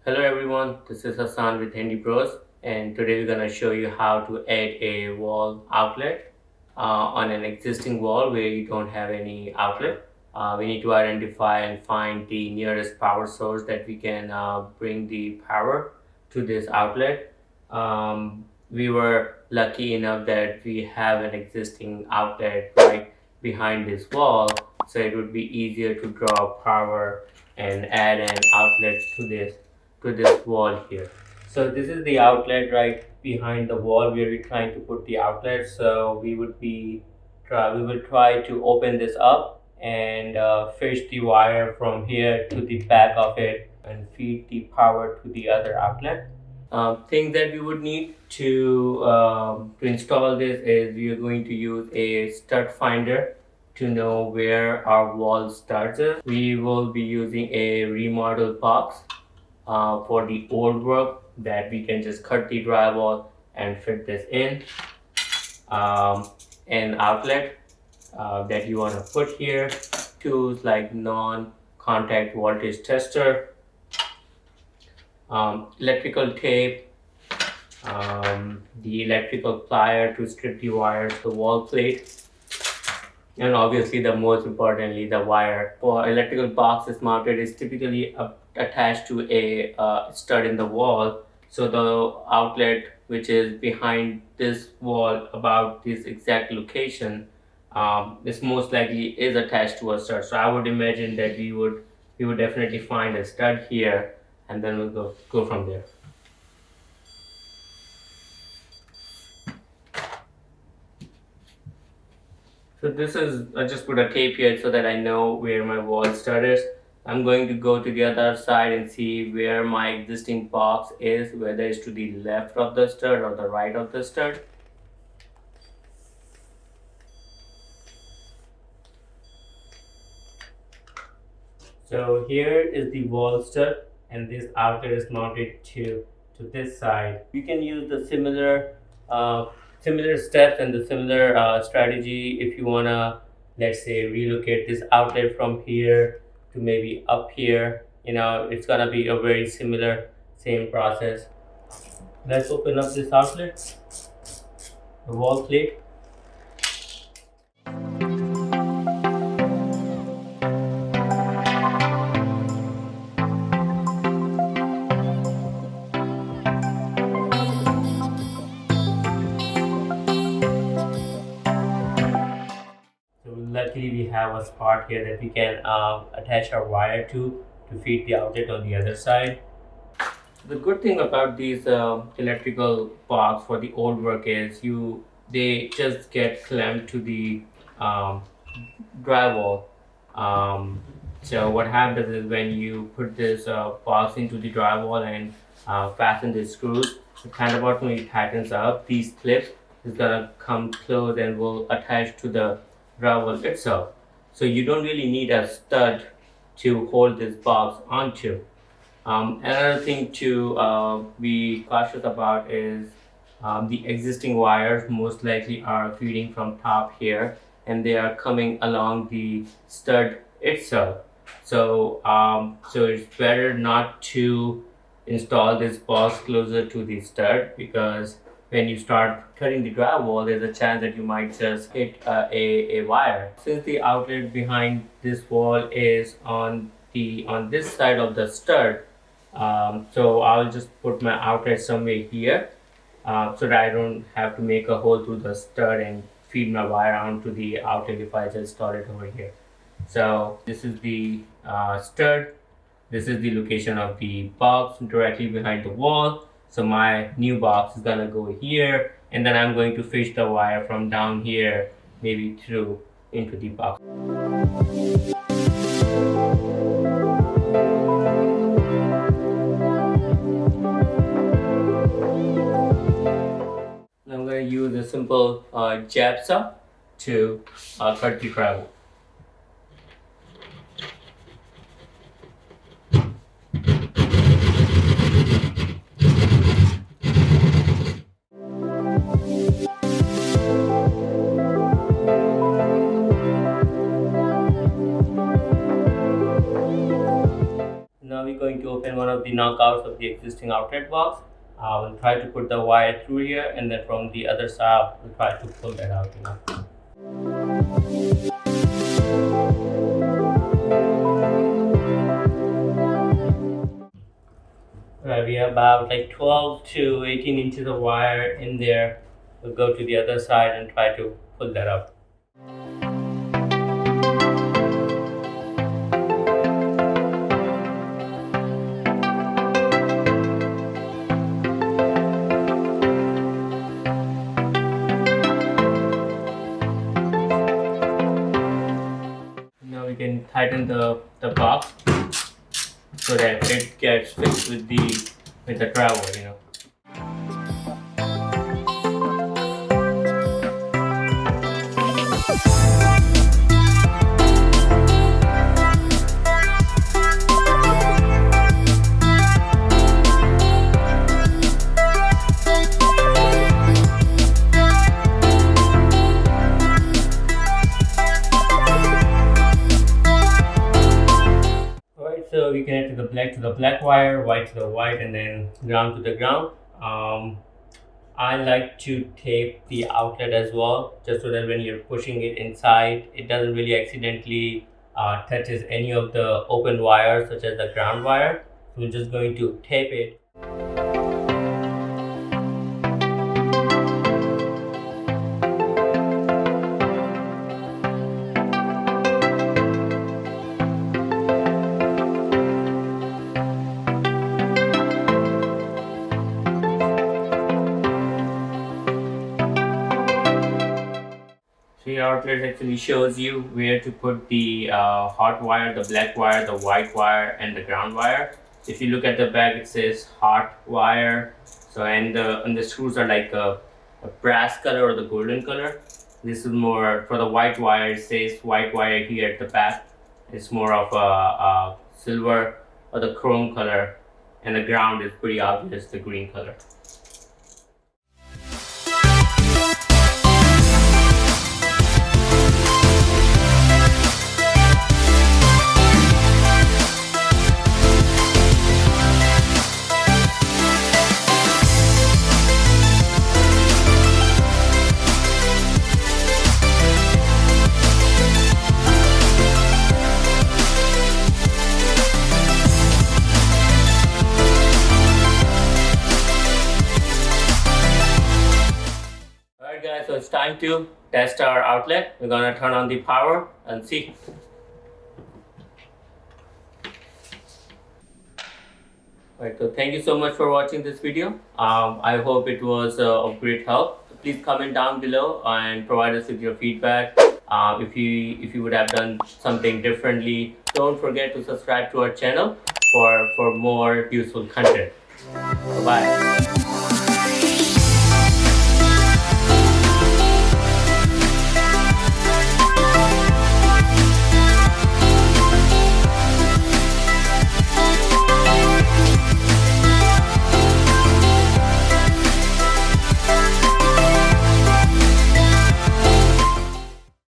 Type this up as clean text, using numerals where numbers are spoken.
Hello everyone, this is Hassan with HandyBros, and today we're going to show you how to add a wall outlet on an existing wall where you don't have any outlet. We need to identify and find the nearest power source that we can bring the power to this outlet. We were lucky enough that we have an existing outlet right behind this wall, so it would be easier to draw power and add an outlet to this wall here. So this is the outlet right behind the wall where we're trying to put the outlet. So we will try to open this up and fish the wire from here to the back of it and feed the power to the other outlet. Thing that we would need to install this is we are going to use a stud finder to know where our wall studs is. We will be using a remodel box for the old work that we can just cut the drywall and fit this in. An outlet that you want to put here, tools like non-contact voltage tester, electrical tape, the electrical plier to strip the wires, the wall plate, and obviously the most importantly the wire. For electrical box is mounted is typically attached to a stud in the wall, so the outlet which is behind this wall about this exact location, this most likely is attached to a stud. So I would imagine that we would definitely find a stud here, and then we'll go from there. So this is, I just put a tape here so that I know where my wall stud is. I'm going to go to the other side and see where my existing box is, whether it's to the left of the stud or the right of the stud. So here is the wall stud, and this outlet is mounted to this side. You can use the similar steps and the similar strategy if you wanna, let's say, relocate this outlet from here to maybe up here. It's gonna be a very same process. Let's open up this outlet, the wall plate. Luckily we have a spot here that we can attach our wire to feed the outlet on the other side. The good thing about these electrical box for the old work is they just get clamped to the um, drywall. So what happens is when you put this box into the drywall and fasten the screws, the counterpart when it tightens up, these clips is gonna come close and will attach to the drywall itself. So you don't really need a stud to hold this box onto. Another thing to be cautious about is the existing wires most likely are feeding from top here, and they are coming along the stud itself. So it's better not to install this box closer to the stud, because when you start cutting the drywall, there's a chance that you might just hit a wire. Since the outlet behind this wall is on this side of the stud, so I'll just put my outlet somewhere here, so that I don't have to make a hole through the stud and feed my wire onto the outlet if I just install it over here. So this is the stud. This is the location of the box directly behind the wall. So my new box is gonna go here, and then I'm going to fish the wire from down here, maybe through into the box. I'm going to use a simple jab saw to cut the drywall. Now we're going to open one of the knockouts of the existing outlet box. We'll try to put the wire through here, and then from the other side we'll try to pull that out. Right, we have about like 12 to 18 inches of wire in there. We'll go to the other side and try to pull that up. Now we can tighten the box so that it gets fixed with the travel. So we connect to the black wire, white to the white, and then ground to the ground. I like to tape the outlet as well, just so that when you're pushing it inside, it doesn't really accidentally touches any of the open wires, such as the ground wire. So we're just going to tape it. So your outlet actually shows you where to put the hot wire, the black wire, the white wire, and the ground wire. So if you look at the back, it says hot wire. So and the screws are like a brass color or the golden color. This is more for the white wire. It says white wire here at the back. It's more of a silver or the chrome color, and the ground is pretty obvious, the green color. So it's time to test our outlet. We're gonna turn on the power and see. Right, so thank you so much for watching this video. I hope it was of great help. Please comment down below and provide us with your feedback. If you would have done something differently, don't forget to subscribe to our channel for more useful content. Bye.